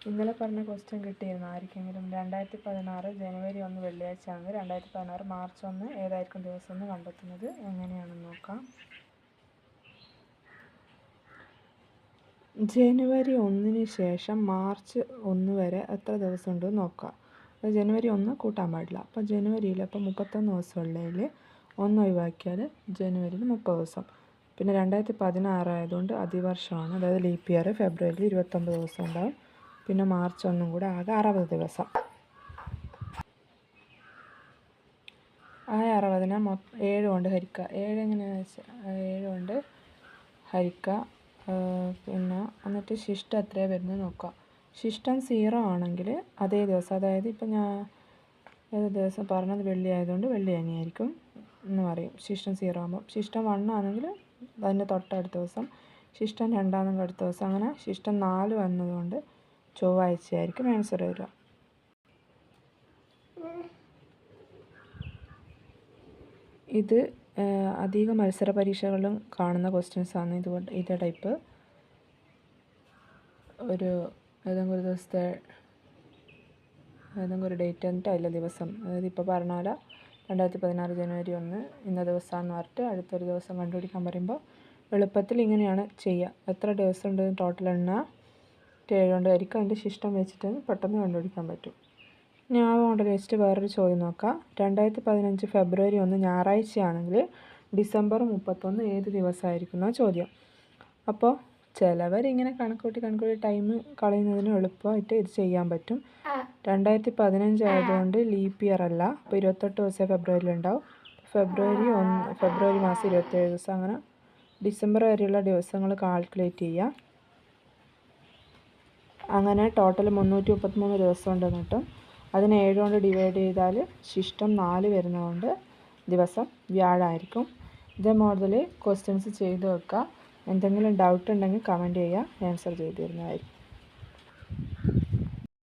ഇന്നലെ പറഞ്ഞ ക്വസ്റ്റ്യൻ കിട്ടിയിരുന്നു ആർക്കെങ്കിലും? 2016 ജനുവരി 1 വെള്ളിയാഴ്ച ആണെങ്കിൽ 2016 മാർച്ച് 1 ഏതായിരിക്കും ദിവസം എന്ന് കണ്ടെത്തുന്നത് എങ്ങനെയാണെന്ന് നോക്കാം. ജനുവരി 1 ശേഷം മാർച്ച് 1 വരെ എത്ര ദിവസം ഉണ്ടെന്ന് നോക്കാം. ജനുവരി 1 കൂട്ടാൻ പാടില്ല. അപ്പോൾ ജനുവരിയിൽ അപ്പോൾ 31 ദിവസമുള്ളതിൽ 1 ഒഴിവാക്കിയാൽ ജനുവരിയിൽ 30 ദിവസം. പിന്നെ 2016 ആയതുകൊണ്ട് അതിവർഷമാണ്, അതായത് ലീപ്പ് ഇയർ, ഫെബ്രുവരിയിൽ 29 ദിവസം ഉണ്ടാവും. പിന്നെ മാർച്ച് 1 കൂടെ ആകെ 60 ദിവസം. ആ 60നെ 7 കൊണ്ട് ഹരിക്കുക. 7 എങ്ങനെയാണെന്ന് വെച്ചാൽ 7 കൊണ്ട് ഹരിക്കുക. പിന്നെ എന്നിട്ട് ശിഷ്ടം എത്രയാണ് വരുന്നത് നോക്കുക. ശിഷ്ടം 0 ആണെങ്കിൽ അതേ ദിവസം, അതായത് ഇപ്പം ഞാൻ ഏത് ദിവസം പറഞ്ഞത് വെള്ളി ആയതുകൊണ്ട് വെള്ളി തന്നെയായിരിക്കും എന്ന് പറയും. ശിഷ്ടം 0 ആകുമ്പോൾ ശിഷ്ടം 1 ആണെങ്കിൽ അതിൻ്റെ തൊട്ടടുത്ത ദിവസം, ശിഷ്ടം 2 ആണെങ്കിൽ അടുത്ത ദിവസം, അങ്ങനെ ശിഷ്ടം 4 വന്നതുകൊണ്ട് ചൊവ്വാഴ്ചയായിരിക്കും ആൻസർ വരിക. ഇത് അധിക മത്സര പരീക്ഷകളിലും കാണുന്ന ക്വസ്റ്റ്യൻസാണ്. ഇതുകൊണ്ട് ഇതേ ടൈപ്പ് ഒരു ഏതെങ്കിലും ഒരു ദിവസത്തെ ഏതെങ്കിലും ഒരു ഡേറ്റ് എന്നിട്ട് അതിലെ ദിവസം, അതായത് ഇപ്പോൾ പറഞ്ഞാൽ 2016 ജനുവരി 1 ഇന്ന ദിവസമാണെന്ന് പറഞ്ഞിട്ട് അടുത്തൊരു ദിവസം കണ്ടുപിടിക്കാൻ പറയുമ്പോൾ എളുപ്പത്തിൽ ഇങ്ങനെയാണ് ചെയ്യുക. എത്ര ദിവസം ഉണ്ട് ടോട്ടൽ എണ്ണുക, 7 കൊണ്ട് ഹരിക്കുക, അതിൻ്റെ ശിഷ്ടം വെച്ചിട്ട് പെട്ടെന്ന് കണ്ടുപിടിക്കാൻ പറ്റും. ഇനി ആ മോഡൽ വെച്ചിട്ട് വേറൊരു ചോദ്യം നോക്കാം. 2015 ഫെബ്രുവരി 1 ഞായറാഴ്ചയാണെങ്കിൽ ഡിസംബർ 31 ഏത് ദിവസമായിരിക്കും എന്നാണ് ചോദ്യം. അപ്പോൾ ചിലവരിങ്ങനെ കണക്കൂട്ടി ടൈം കളയുന്നതിന് എളുപ്പമായിട്ട് ഇത് ചെയ്യാൻ പറ്റും. 2015 ആയതുകൊണ്ട് ലീപ്പ് ഇയർ അല്ല, അപ്പോൾ 28 ദിവസം ഫെബ്രുവരിയിൽ ഉണ്ടാവും. ഫെബ്രുവരി മാസം 27 ദിവസം, അങ്ങനെ ഡിസംബർ വരെയുള്ള ദിവസങ്ങൾ കാൽക്കുലേറ്റ് ചെയ്യുക. അങ്ങനെ ടോട്ടൽ 333 ദിവസം ഉണ്ടെന്ന് കിട്ടും. അതിനെ 7 കൊണ്ട് ഡിവൈഡ് ചെയ്താൽ ശിഷ്ടം 4 വരുന്നതുകൊണ്ട് ദിവസം വ്യാഴമായിരിക്കും. ഇതേ മോഡൽ ക്വസ്റ്റ്യൻസ് ചെയ്ത് വെക്കുക. എന്തെങ്കിലും ഡൗട്ട് ഉണ്ടെങ്കിൽ കമൻറ്റ് ചെയ്യുക, ആൻസർ ചെയ്ത് തരുന്നതായിരിക്കും.